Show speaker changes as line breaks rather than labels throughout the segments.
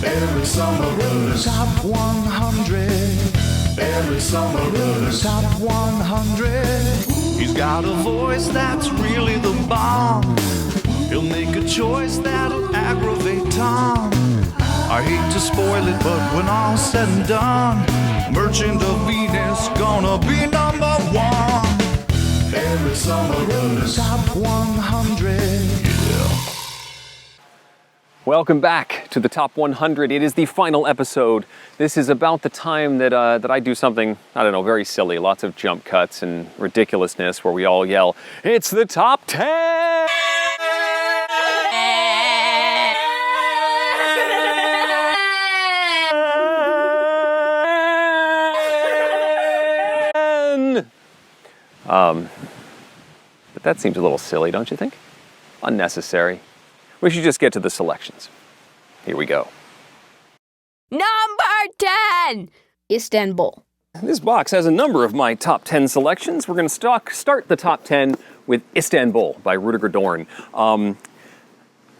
Every summer Top 100. Every summer Top 100. He's got a voice that's really the bomb. He'll make a choice that'll aggravate Tom. I hate to spoil it, but when all's said and done, Merchant of Venus gonna be number one. Every summer Top 100. Yeah.
Welcome back to the Top 100. It is the final episode. This is about the time that I do something, I don't know, very silly. Lots of jump cuts and ridiculousness where we all yell, "It's the Top 10!" But that seems a little silly, don't you think? Unnecessary. We should just get to the selections. Here we go.
Number 10! Istanbul.
This box has a number of my top 10 selections. We're going to start the top 10 with Istanbul by Rudiger Dorn.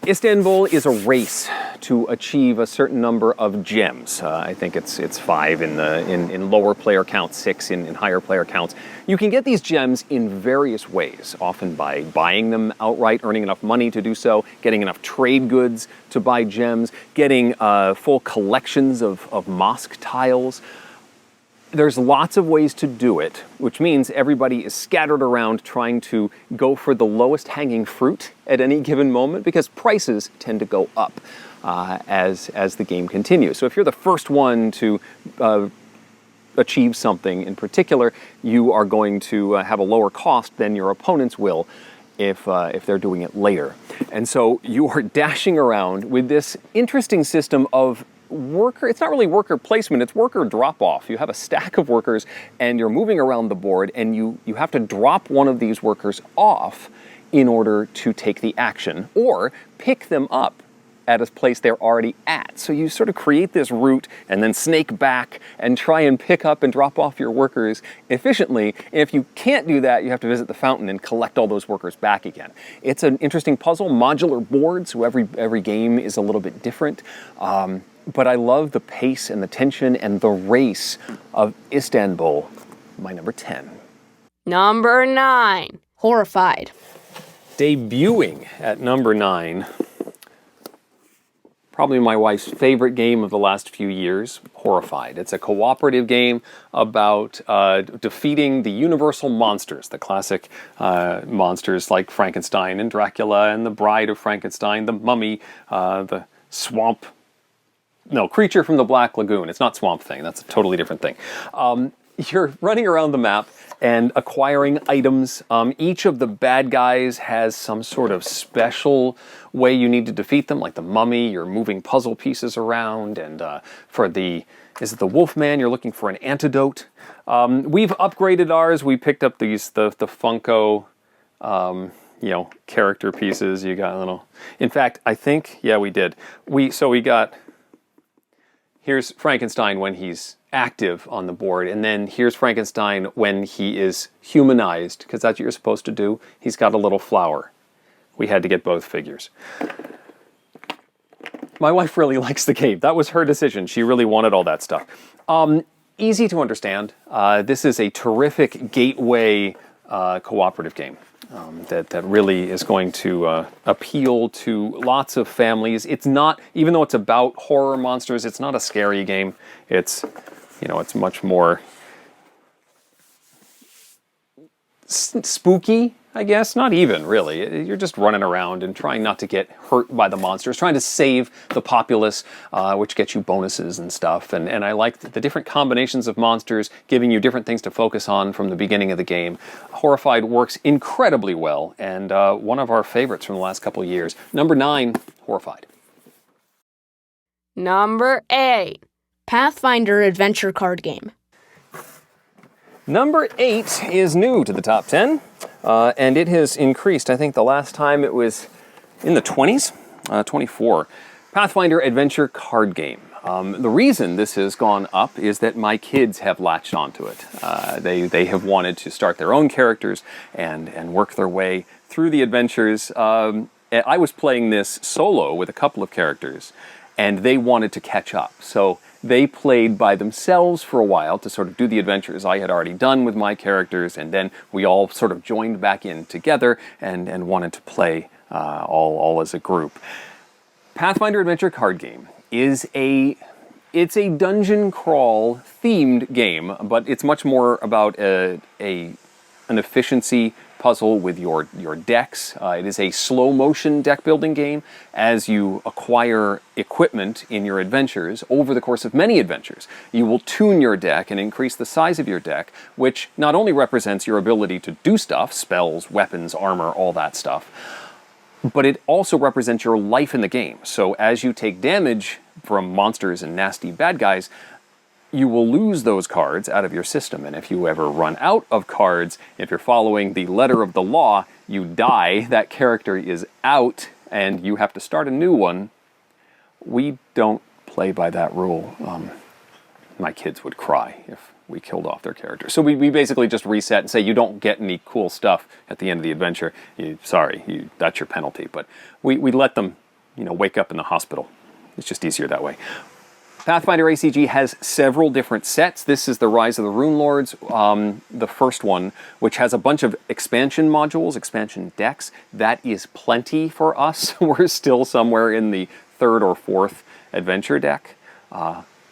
Istanbul is a race to achieve a certain number of gems. I think it's 5 in lower player counts, 6 in higher player counts. You can get these gems in various ways, often by buying them outright, earning enough money to do so, getting enough trade goods to buy gems, getting full collections of mosque tiles. There's lots of ways to do it, which means everybody is scattered around trying to go for the lowest hanging fruit at any given moment because prices tend to go up as the game continues. So if you're the first one to achieve something in particular, you are going to have a lower cost than your opponents will if they're doing it later. And so you are dashing around with this interesting system of worker, it's not really worker placement, it's worker drop-off. You have a stack of workers and you're moving around the board and you have to drop one of these workers off in order to take the action or pick them up at a place they're already at. So you sort of create this route and then snake back and try and pick up and drop off your workers efficiently. And if you can't do that, you have to visit the fountain and collect all those workers back again. It's an interesting puzzle, modular boards, so every game is a little bit different. But I love the pace and the tension and the race of Istanbul, my number 10.
Number 9. Horrified.
Debuting at number 9, probably my wife's favorite game of the last few years, Horrified. It's a cooperative game about defeating the universal monsters, the classic monsters like Frankenstein and Dracula and the Bride of Frankenstein, the Mummy, the Creature from the Black Lagoon. It's not Swamp Thing. That's a totally different thing. You're running around the map and acquiring items. Each of the bad guys has some sort of special way you need to defeat them. Like the Mummy, you're moving puzzle pieces around. And is it the Wolfman? You're looking for an antidote. We've upgraded ours. We picked up the Funko character pieces. You got a little... In fact, I think, yeah, we did. We got... Here's Frankenstein when he's active on the board, and then here's Frankenstein when he is humanized, because that's what you're supposed to do. He's got a little flower. We had to get both figures. My wife really likes the game. That was her decision. She really wanted all that stuff. Easy to understand. This is a terrific gateway cooperative game. That really is going to appeal to lots of families. It's not, even though it's about horror monsters, it's not a scary game. It's much more spooky, I guess. Not even, really. You're just running around and trying not to get hurt by the monsters, trying to save the populace, which gets you bonuses and stuff. And I like the different combinations of monsters, giving you different things to focus on from the beginning of the game. Horrified works incredibly well, and one of our favorites from the last couple of years. Number 9, Horrified.
Number 8. Pathfinder adventure card game.
Number 8 is new to the top 10, and it has increased. I think the last time it was in the 20s, 24. Pathfinder Adventure Card Game. The reason this has gone up is that my kids have latched onto it. They have wanted to start their own characters and work their way through the adventures. I was playing this solo with a couple of characters, and they wanted to catch up. So they played by themselves for a while to sort of do the adventures I had already done with my characters, and then we all sort of joined back in together and wanted to play all as a group. Pathfinder Adventure card game is it's a dungeon crawl themed game, but it's much more about an efficiency puzzle with your decks. It is a slow motion deck building game as you acquire equipment in your adventures over the course of many adventures. You will tune your deck and increase the size of your deck, which not only represents your ability to do stuff, spells, weapons, armor, all that stuff, but it also represents your life in the game. So as you take damage from monsters and nasty bad guys, you will lose those cards out of your system. And if you ever run out of cards, if you're following the letter of the law, you die, that character is out, and you have to start a new one. We don't play by that rule. My kids would cry if we killed off their character. So we basically just reset and say, you don't get any cool stuff at the end of the adventure. That's your penalty. But we let them, wake up in the hospital. It's just easier that way. Pathfinder ACG has several different sets. This is the Rise of the Rune Lords, the first one, which has a bunch of expansion modules, expansion decks. That is plenty for us. We're still somewhere in the third or fourth adventure deck.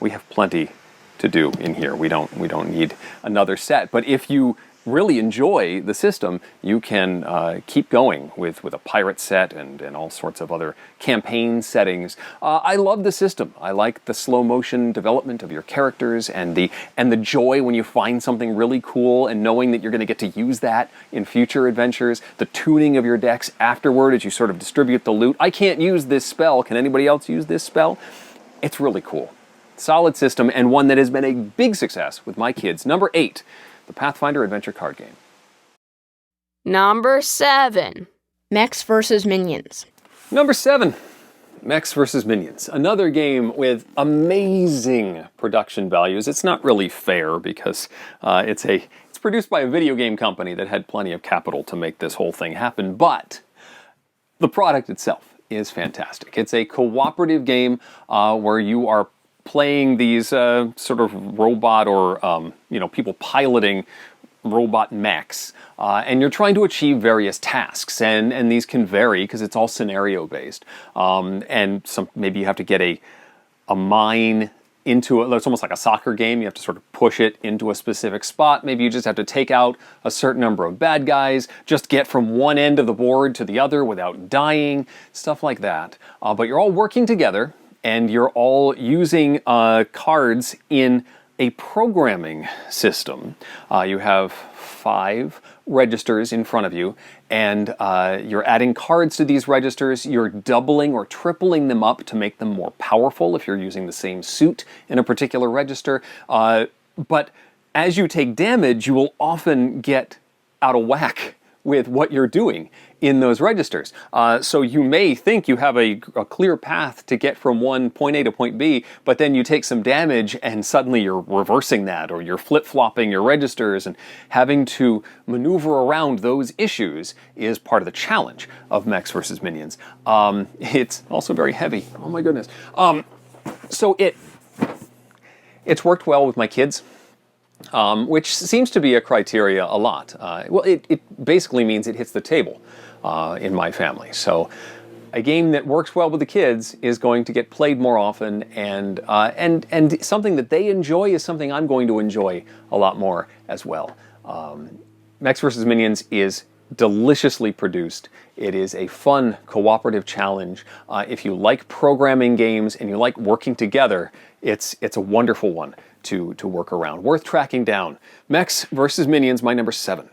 We have plenty to do in here. We don't need another set. But if you really enjoy the system, you can keep going with a pirate set and all sorts of other campaign settings. I love the system. I like the slow motion development of your characters and the joy when you find something really cool and knowing that you're going to get to use that in future adventures. The tuning of your decks afterward as you sort of distribute the loot. I can't use this spell. Can anybody else use this spell? It's really cool. Solid system, and one that has been a big success with my kids. Number 8, the Pathfinder Adventure card game.
Number 7, Mechs vs. Minions.
Number 7, Mechs vs. Minions. Another game with amazing production values. It's not really fair because it's produced by a video game company that had plenty of capital to make this whole thing happen, but the product itself is fantastic. It's a cooperative game where you are playing these sort of robot or people piloting robot mechs, and you're trying to achieve various tasks, and these can vary because it's all scenario based, and maybe you have to get a mine into it's almost like a soccer game. You have to sort of push it into a specific spot. Maybe you just have to take out a certain number of bad guys, just get from one end of the board to the other without dying, stuff like that. But you're all working together, and you're all using cards in a programming system. You have 5 registers in front of you, and you're adding cards to these registers. You're doubling or tripling them up to make them more powerful if you're using the same suit in a particular register. But as you take damage, you will often get out of whack with what you're doing in those registers. So you may think you have a clear path to get from point A to point B, but then you take some damage and suddenly you're reversing that, or you're flip-flopping your registers, and having to maneuver around those issues is part of the challenge of Mechs vs. Minions. It's also very heavy. Oh my goodness. So it's worked well with my kids. Which seems to be a criteria a lot. Well, it basically means it hits the table in my family. So a game that works well with the kids is going to get played more often, and something that they enjoy is something I'm going to enjoy a lot more as well. Mechs vs. Minions is deliciously produced. It is a fun cooperative challenge. If you like programming games and you like working together, it's a wonderful one to work around. Worth tracking down. Mechs vs. Minions, my number 7.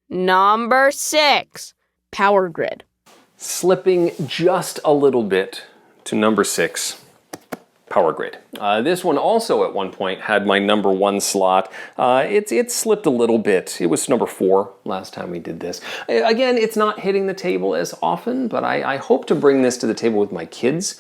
Number 6, Power Grid.
Slipping just a little bit to number 6, Power Grid. This one also at one point had my number 1 slot. It slipped a little bit. It was number 4 last time we did this. Again, it's not hitting the table as often, but I hope to bring this to the table with my kids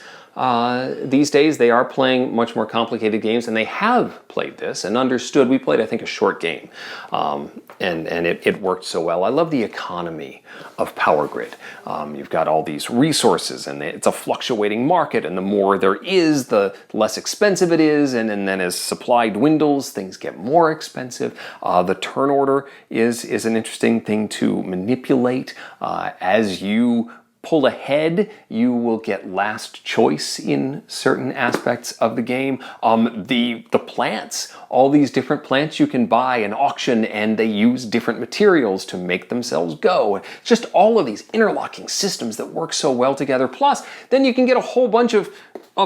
these days they are playing much more complicated games, and they have played this and understood. We played, I think, a short game, and it worked so well. I love the economy of Power Grid. You've got all these resources, and it's a fluctuating market, and the more there is, the less expensive it is, and then as supply dwindles, things get more expensive. The turn order is an interesting thing to manipulate. As you pull ahead, you will get last choice in certain aspects of the game. The plants, all these different plants you can buy and auction, and they use different materials to make themselves go. Just all of these interlocking systems that work so well together. Plus, then you can get a whole bunch of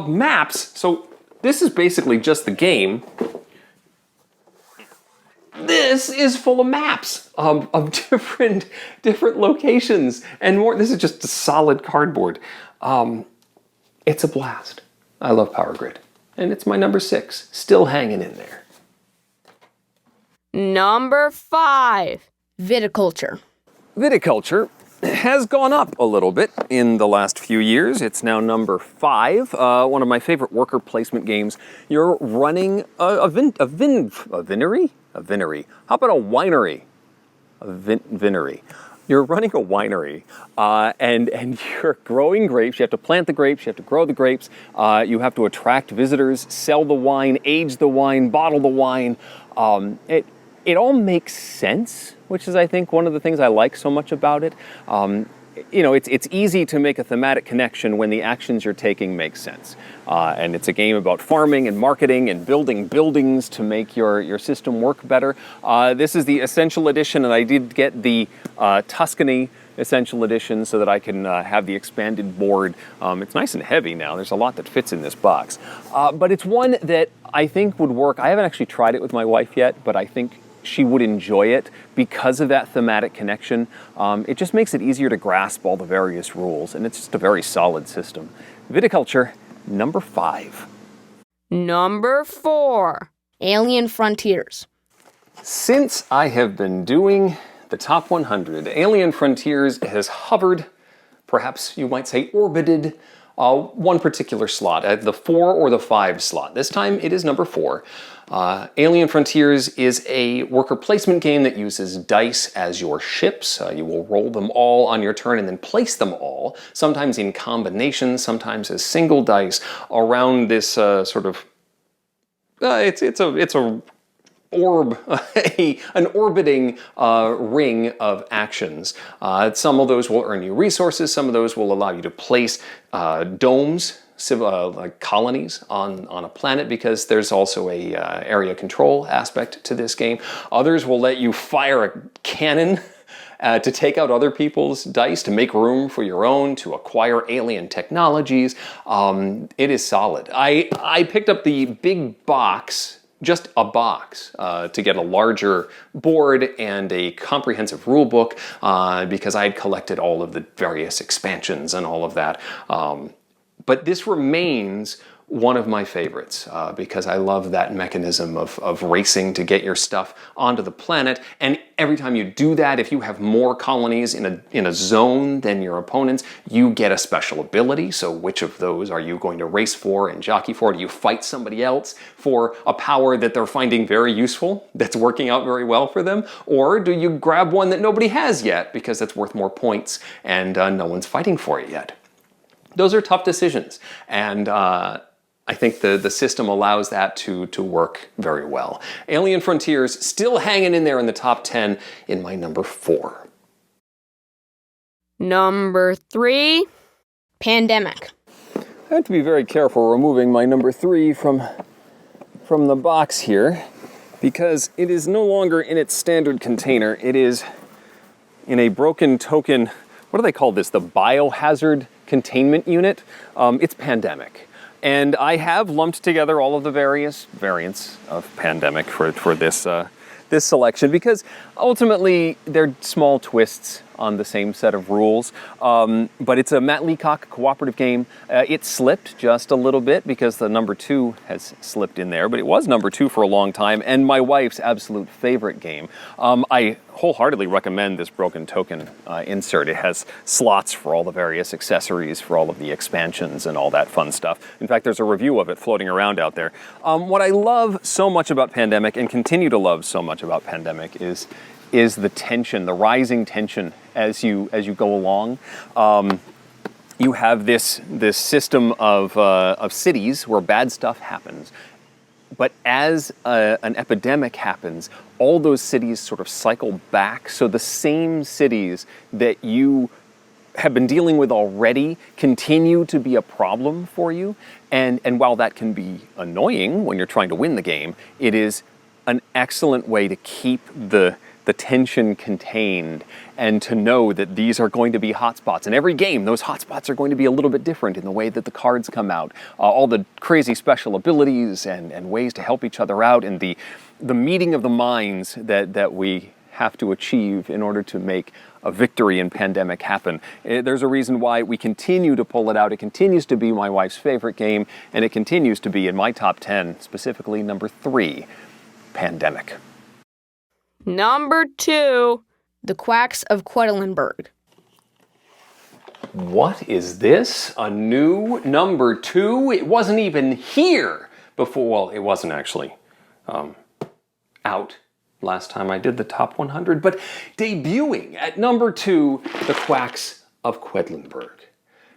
maps. So this is basically just the game. This is full of maps of different locations and more. This is just a solid cardboard. It's a blast. I love Power Grid. And it's my number 6, still hanging in there.
Number 5, viticulture.
Viticulture has gone up a little bit in the last few years. It's now number 5, one of my favorite worker placement games. You're running a vinery? A vinery. How about a winery? A vinery. You're running a winery, and you're growing grapes. You have to plant the grapes. You have to grow the grapes. You have to attract visitors, sell the wine, age the wine, bottle the wine. It all makes sense, which is, I think, one of the things I like so much about it. It's easy to make a thematic connection when the actions you're taking make sense. And it's a game about farming and marketing and building buildings to make your system work better. This is the Essential Edition, and I did get the Tuscany Essential Edition so that I can have the expanded board. It's nice and heavy now. There's a lot that fits in this box. But it's one that I think would work. I haven't actually tried it with my wife yet, but I think she would enjoy it because of that thematic connection. It just makes it easier to grasp all the various rules, and it's just a very solid system. Viticulture, number 5.
Number 4, Alien Frontiers.
Since I have been doing the top 100, Alien Frontiers has hovered, perhaps you might say orbited, one particular slot, at the 4 or the 5 slot. This time it is number 4. Alien Frontiers is a worker placement game that uses dice as your ships. You will roll them all on your turn and then place them all, sometimes in combination, sometimes as single dice, around this sort of... it's a orb, an orbiting ring of actions. Some of those will earn you resources, some of those will allow you to place domes, like colonies on a planet, because there's also a area control aspect to this game. Others will let you fire a cannon to take out other people's dice, to make room for your own, to acquire alien technologies. It is solid. I picked up the big box, just a box, to get a larger board and a comprehensive rule book, because I had collected all of the various expansions and all of that. But this remains one of my favorites, because I love that mechanism of racing to get your stuff onto the planet. And every time you do that, if you have more colonies in a zone than your opponents, you get a special ability. So which of those are you going to race for and jockey for? Do you fight somebody else for a power that they're finding very useful, that's working out very well for them? Or do you grab one that nobody has yet because it's worth more points and no one's fighting for it yet? Those are tough decisions, and I think the system allows that to work very well. Alien Frontiers still hanging in there in the top 10 in my number 4.
Number 3, Pandemic.
I have to be very careful removing my number 3 from the box here, because it is no longer in its standard container. It is in a broken token, what do they call this? The biohazard containment unit. It's Pandemic. And I have lumped together all of the various variants of Pandemic for this selection, because ultimately they're small twists on the same set of rules. But it's a Matt Leacock cooperative game. It slipped just a little bit because the number 2 has slipped in there, but it was number 2 for a long time, and my wife's absolute favorite game. I wholeheartedly recommend this Broken Token insert. It has slots for all the various accessories, for all of the expansions and all that fun stuff. In fact, there's a review of it floating around out there. What I love so much about Pandemic, and continue to love so much about Pandemic, is the tension, the rising tension as you go along. You have this system of cities where bad stuff happens. But as an epidemic happens, all those cities sort of cycle back. So the same cities that you have been dealing with already continue to be a problem for you. And while that can be annoying when you're trying to win the game, it is an excellent way to keep the tension contained and to know that these are going to be hotspots. In every game, those hotspots are going to be a little bit different in the way that the cards come out. All the crazy special abilities and ways to help each other out, and the meeting of the minds that we have to achieve in order to make a victory in Pandemic happen. There's a reason why we continue to pull it out. It continues to be my wife's favorite game, and it continues to be in my top 10, specifically number 3, Pandemic.
Number 2, The Quacks of Quedlinburg.
What is this? A new number 2? It wasn't even here before. Well, it wasn't actually out last time I did the top 100, but debuting at number 2, The Quacks of Quedlinburg.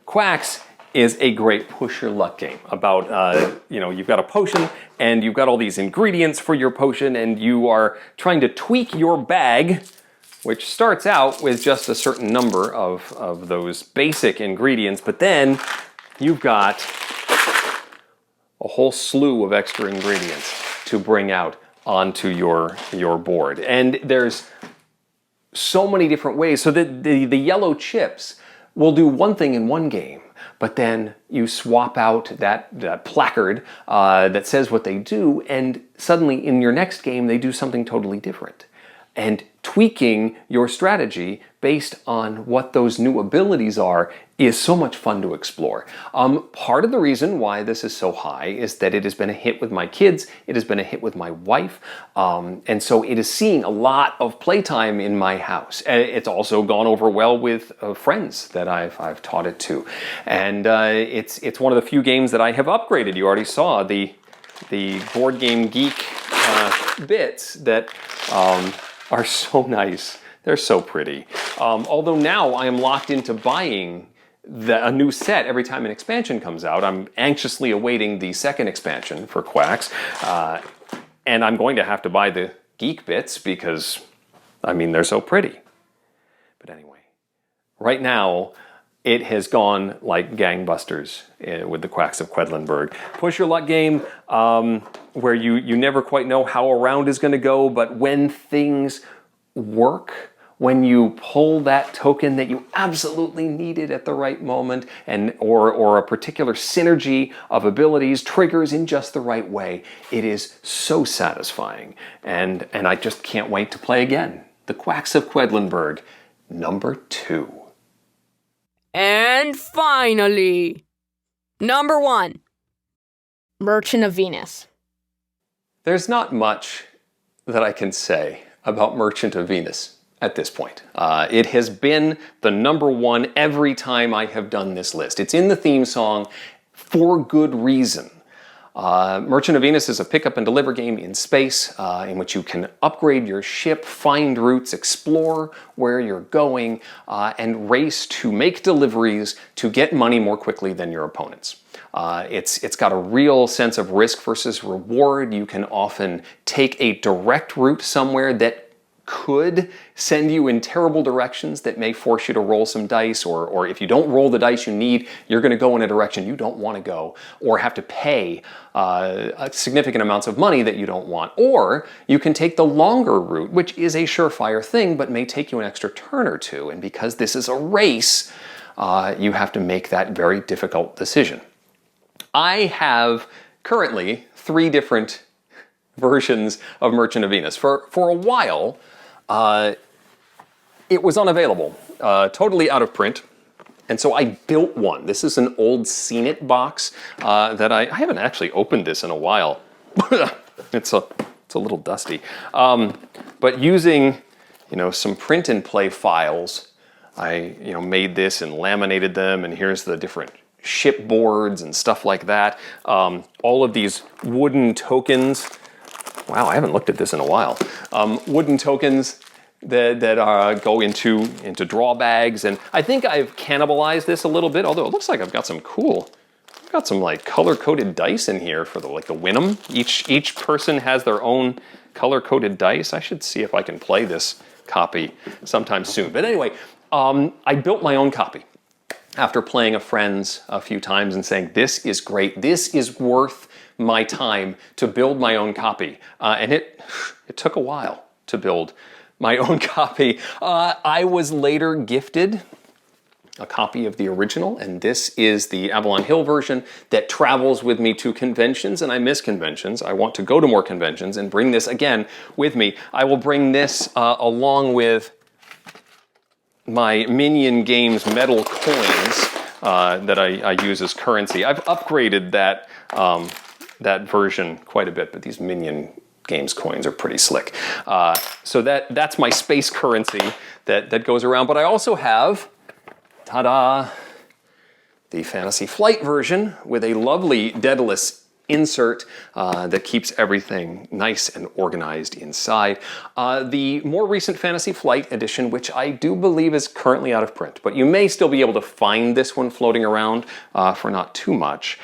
Quacks is a great push your luck game about, you've got a potion and you've got all these ingredients for your potion and you are trying to tweak your bag, which starts out with just a certain number of those basic ingredients, but then you've got a whole slew of extra ingredients to bring out onto your board. And there's so many different ways. So the yellow chips will do one thing in one game, but then you swap out that placard that says what they do, and suddenly in your next game they do something totally different. And tweaking your strategy based on what those new abilities are is so much fun to explore. Part of the reason why this is so high is that it has been a hit with my kids, it has been a hit with my wife, and so it is seeing a lot of playtime in my house. It's also gone over well with friends that I've taught it to. And it's one of the few games that I have upgraded. You already saw the Board Game Geek bits that are so nice. They're so pretty. Although now I am locked into buying a new set every time an expansion comes out. I'm anxiously awaiting the second expansion for Quacks. And I'm going to have to buy the geek bits because, they're so pretty. But anyway, right now, it has gone like gangbusters with the Quacks of Quedlinburg. Push your luck game where you never quite know how a round is going to go, but when things work, when you pull that token that you absolutely needed at the right moment, or a particular synergy of abilities triggers in just the right way, it is so satisfying. And I just can't wait to play again. The Quacks of Quedlinburg, number 2.
And finally, number 1, Merchant of Venus.
There's not much that I can say about Merchant of Venus at this point. It has been the number 1 every time I have done this list. It's in the theme song for good reason. Merchant of Venus is a pick up and deliver game in space in which you can upgrade your ship, find routes, explore where you're going, and race to make deliveries to get money more quickly than your opponents. It's got a real sense of risk versus reward. You can often take a direct route somewhere that could send you in terrible directions that may force you to roll some dice, or if you don't roll the dice you need, you're going to go in a direction you don't want to go, or have to pay significant amounts of money that you don't want. Or you can take the longer route, which is a surefire thing, but may take you an extra turn or two. And because this is a race, you have to make that very difficult decision. I have currently 3 different versions of Merchant of Venus. For a while, it was unavailable totally out of print. And so I built one. This is an old Seen It box that I haven't actually opened this in a while. It's a little dusty. But using, some print and play files, I, made this and laminated them, and here's the different shipboards and stuff like that. All of these wooden tokens. Wow, I haven't looked at this in a while. Wooden tokens that go into draw bags, and I think I've cannibalized this a little bit, although it looks like I've got some like color-coded dice in here for the Win'em. Each person has their own color-coded dice. I should see if I can play this copy sometime soon. But anyway, I built my own copy after playing a friend's a few times and saying, this is great, this is worth my time to build my own copy. And it took a while to build my own copy. I was later gifted a copy of the original, and this is the Avalon Hill version that travels with me to conventions, and I miss conventions. I want to go to more conventions and bring this again with me. I will bring this along with my Minion Games metal coins that I use as currency. I've upgraded that version quite a bit, but these Minion Games coins are pretty slick. So that's my space currency that goes around. But I also have, ta-da, the Fantasy Flight version with a lovely Daedalus insert that keeps everything nice and organized inside. The more recent Fantasy Flight edition, which I do believe is currently out of print, but you may still be able to find this one floating around for not too much,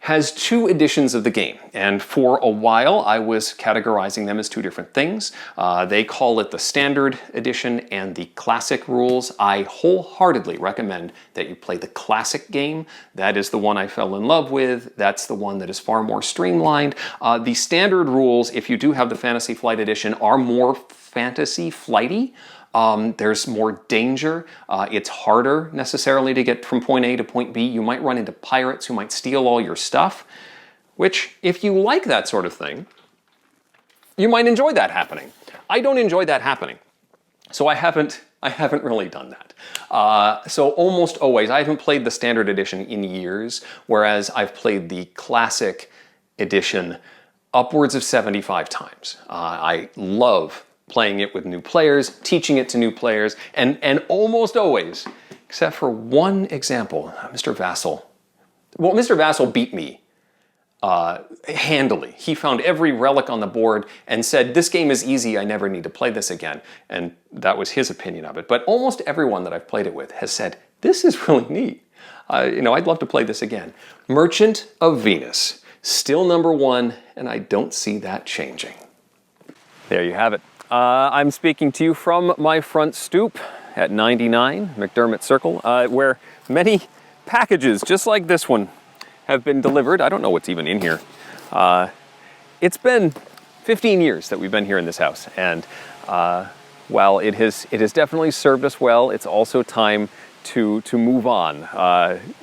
has two editions of the game, and for a while I was categorizing them as two different things. They call it the Standard Edition and the Classic rules. I wholeheartedly recommend that you play the Classic game. That is the one I fell in love with. That's the one that is far more streamlined. The Standard rules, if you do have the Fantasy Flight Edition, are more fantasy flighty. There's more danger. It's harder necessarily to get from point A to point B. You might run into pirates who might steal all your stuff, which if you like that sort of thing, you might enjoy that happening. I don't enjoy that happening. So I haven't really done that. So almost always, I haven't played the Standard Edition in years, whereas I've played the Classic Edition upwards of 75 times. I love playing it with new players, teaching it to new players, and almost always, except for one example, Mr. Vassal. Well, Mr. Vassal beat me handily. He found every relic on the board and said, this game is easy, I never need to play this again. And that was his opinion of it. But almost everyone that I've played it with has said, this is really neat. I'd love to play this again. Merchant of Venus, still #1, and I don't see that changing. There you have it. I'm speaking to you from my front stoop at 99 McDermott Circle, where many packages just like this one have been delivered. I don't know what's even in here. It's been 15 years that we've been here in this house, and while it has definitely served us well, it's also time to move on.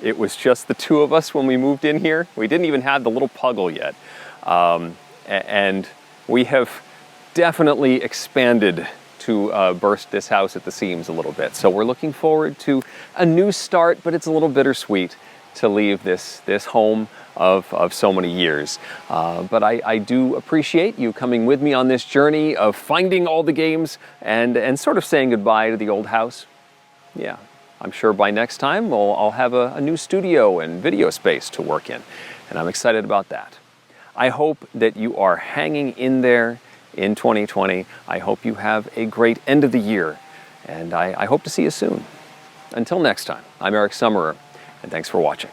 It was just the two of us when we moved in here. We didn't even have the little puggle yet, and we have definitely expanded to burst this house at the seams a little bit. So we're looking forward to a new start, but it's a little bittersweet to leave this home of so many years. But I do appreciate you coming with me on this journey of finding all the games and sort of saying goodbye to the old house. Yeah, I'm sure by next time I'll have a new studio and video space to work in, and I'm excited about that. I hope that you are hanging in there in 2020. I hope you have a great end of the year, and I hope to see you soon. Until next time, I'm Eric Summerer, and thanks for watching.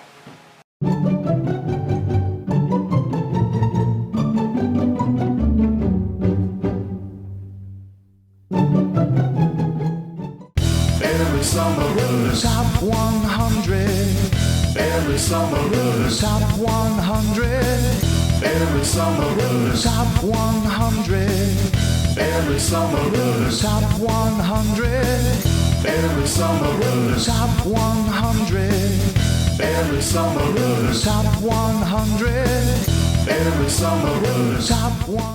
Every summerer's top 100. Every summerer's top 100. Every summerer's top 100. Every summerer's top 100. Every summerer's top 100. Every summerer's top 100. Every summerer's top 100.